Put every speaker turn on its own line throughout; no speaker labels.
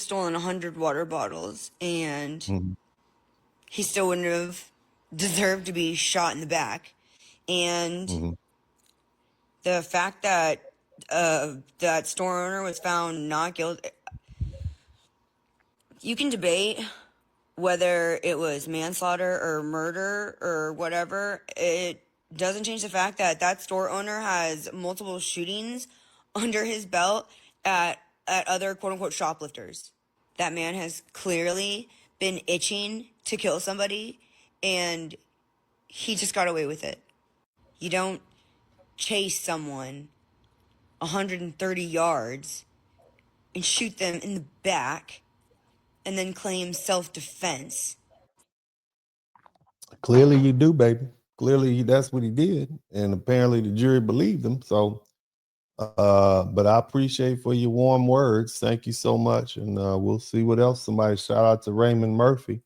stolen 100 water bottles, and
Mhm.
he still wouldn't have deserved to be shot in the back. And
Mhm.
the fact that that store owner was found not guilty, you can debate whether it was manslaughter or murder or whatever. It doesn't change the fact that that store owner has multiple shootings under his belt at other quote unquote shoplifters. That man has clearly been itching to kill somebody, and he just got away with it. You don't chase someone 130 yards and shoot them in the back and then claim self-defense.
Clearly you do, baby. Clearly that's what he did, and apparently the jury believed him. So, but I appreciate for your warm words. Thank you so much, and we'll see what else. Somebody shout out to Raymond Murphy.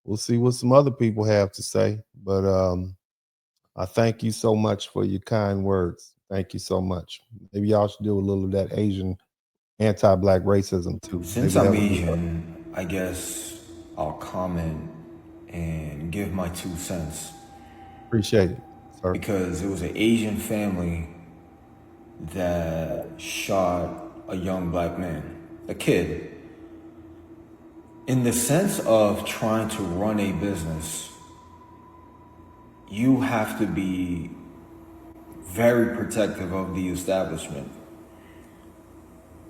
We'll see what some other people have to say. But I thank you so much for your kind words. Thank you so much. Maybe y'all should do a little of that Asian anti-black racism too.
Since
Maybe
I'm
that would be.
Asian, I guess I'll comment and give my 2 cents.
Appreciate it, sir.
Because it was an Asian family that shot a young black man, a kid. In the sense of trying to run a business, you have to be very protective of the establishment.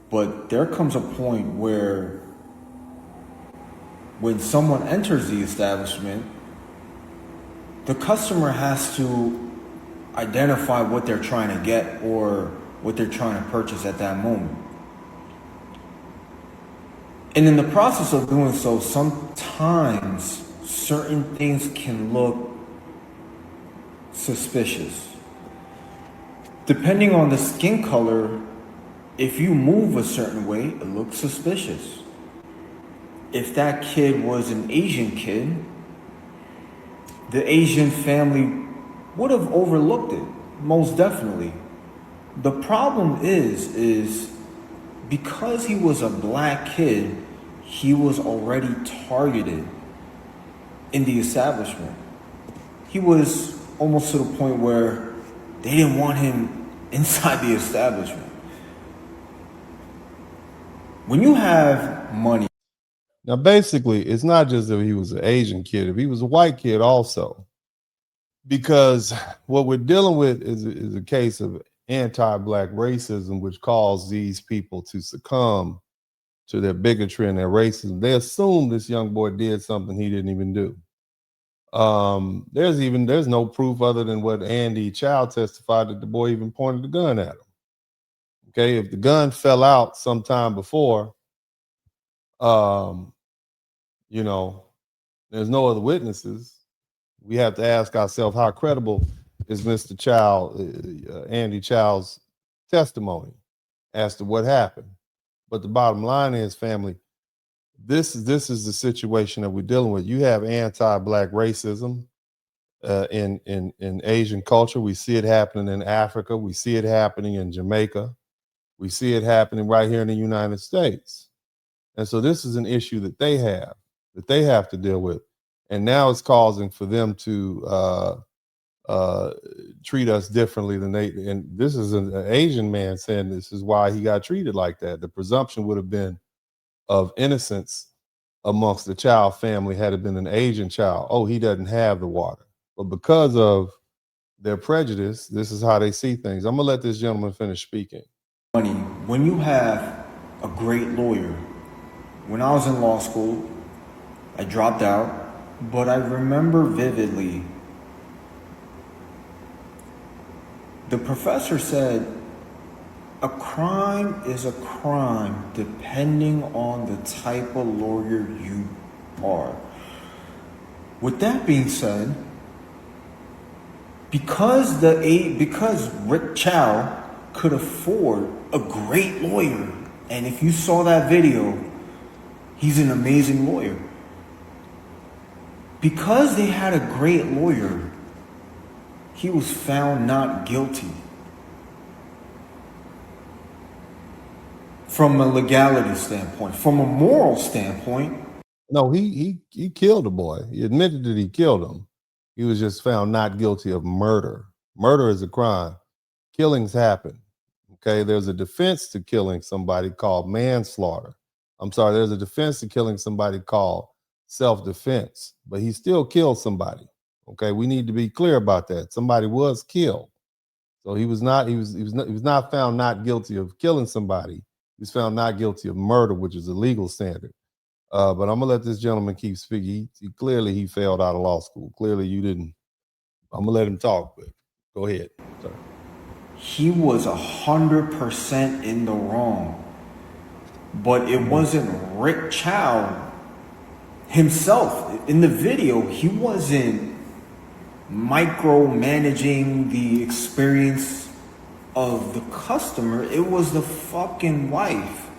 But there comes a point where when someone enters the establishment, the customer has to identify what they're trying to get or what they're trying to purchase at that moment. And in the process of doing so, sometimes certain things can look suspicious. Depending on the skin color, if you move a certain way, it looks suspicious. If that kid was an Asian kid, the Asian family would have overlooked it, most definitely. The problem is because he was a black kid, he was already targeted in the establishment. He was almost to the point where they didn't want him inside the establishment. When you have money.
Now, basically, it's not just that he was an Asian kid, if he was a white kid also. Because what we're dealing with is a case of anti-black racism, which caused these people to succumb to their bigotry and their racism. They assume this young boy did something he didn't even do. There's no proof other than what Andy Child testified that the boy even pointed the gun at him. Okay, if the gun fell out sometime before, you know, there's no other witnesses. We have to ask ourselves, how credible is Mr. Child, Andy Child's testimony as to what happened? But the bottom line is, family, this is the situation that we're dealing with. You have anti-black racism in Asian culture. We see it happening in Africa. We see it happening in Jamaica. We see it happening right here in the United States. And so this is an issue that they have to deal with. And now it's causing for them to treat us differently than they. And this is an Asian man saying this is why he got treated like that. The presumption would have been of innocence amongst the Child family had it been an Asian child. Oh, he doesn't have the water. But because of their prejudice, this is how they see things. I'm gonna let this gentleman finish speaking.
Money, when you have a great lawyer. When I was in law school, I dropped out, but I remember vividly the professor said a crime is a crime depending on the type of lawyer you are. With that being said, because Rick Chow could afford a great lawyer, and if you saw that video, he's an amazing lawyer. Because they had a great lawyer, he was found not guilty. from a legality standpoint. From a moral standpoint,
No, he killed the boy. He admitted that he killed him. He was just found not guilty of murder. Murder is a crime. Killings happen. Okay, there's a defense to killing somebody called manslaughter. I'm sorry, there's a defense to killing somebody called self-defense, but he still killed somebody. Okay, we need to be clear about that. Somebody was killed. So he was not found not guilty of killing somebody. He was found not guilty of murder, which is a legal standard. But I'm gonna let this gentleman keep speaking. Clearly he failed out of law school. Clearly you didn't. I'm gonna let him talk, but go ahead, sir.
he was 100% in the wrong. But it wasn't Rick Chow himself. In the video, he wasn't micromanaging the experience of the customer. It was the fucking wife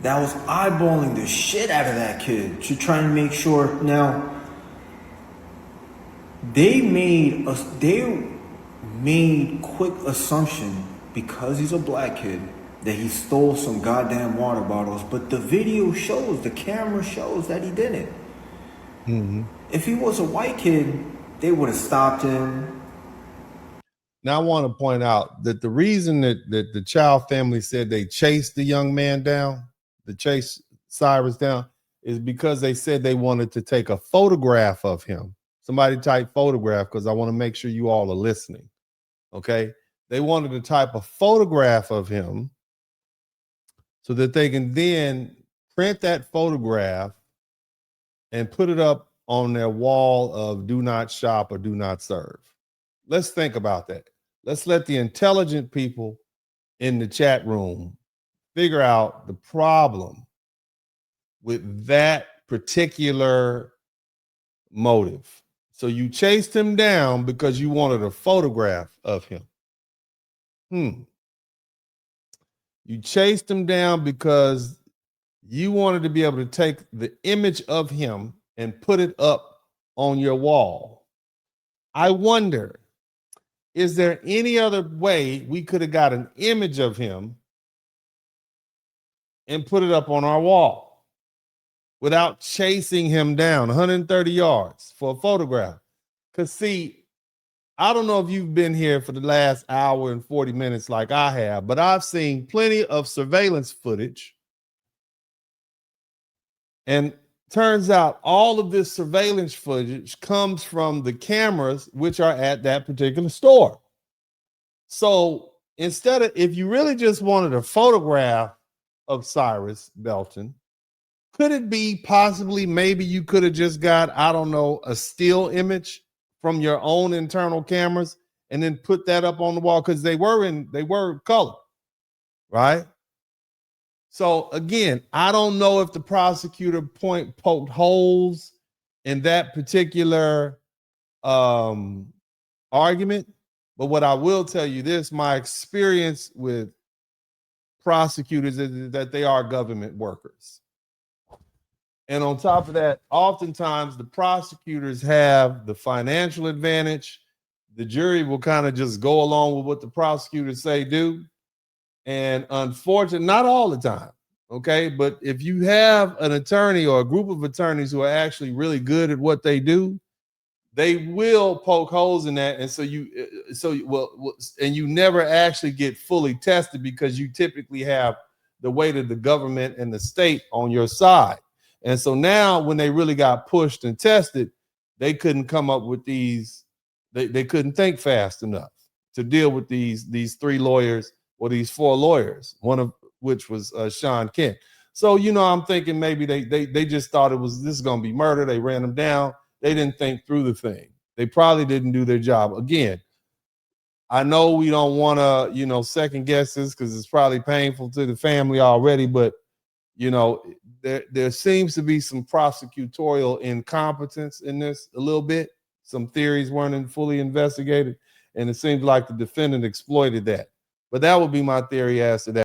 that was eyeballing the shit out of that kid to try and make sure. Now, they made quick assumption because he's a black kid that he stole some goddamn water bottles, but the video shows, the camera shows that he didn't.
Mm-hmm.
If he was a white kid, they would have stopped him.
Now I want to point out that the reason that the Chow family said they chased the young man down, chase Cyrus down, is because they said they wanted to take a photograph of him. Somebody type photograph, because I want to make sure you all are listening. Okay. They wanted to type a photograph of him so that they can then print that photograph and put it up on their wall of do not shop or do not serve. Let's think about that. Let's let the intelligent people in the chat room figure out the problem with that particular motive. So you chased him down because you wanted a photograph of him. You chased him down because you wanted to be able to take the image of him and put it up on your wall. I wonder, is there any other way we could have got an image of him and put it up on our wall without chasing him down 130 yards for a photograph? Because see, I don't know if you've been here for the last hour and 40 minutes like I have, but I've seen plenty of surveillance footage. And turns out all of this surveillance footage comes from the cameras which are at that particular store. So instead of, if you really just wanted a photograph of Cyrus Belton, could it be possibly maybe you could have just got, I don't know, a still image from your own internal cameras and then put that up on the wall? Because they were color, right? So again, I don't know if the prosecutor poked holes in that particular argument, but what I will tell you this, my experience with prosecutors is that they are government workers. And on top of that, oftentimes the prosecutors have the financial advantage. The jury will kind of just go along with what the prosecutors say do. And unfortunately, not all the time, okay? But if you have an attorney or a group of attorneys who are actually really good at what they do, they will poke holes in that. And so you never actually get fully tested because you typically have the weight of the government and the state on your side. And so now when they really got pushed and tested, they couldn't come up with these, they couldn't think fast enough to deal with these three lawyers or these four lawyers, one of which was Sean Kent. So, I'm thinking maybe they just thought this is going to be murder. They ran them down. They didn't think through the thing. They probably didn't do their job. Again, I know we don't want to, second guess this because it's probably painful to the family already, but there seems to be some prosecutorial incompetence in this a little bit. Some theories weren't fully investigated, and it seems like the defendant exploited that. But that would be my theory as to that.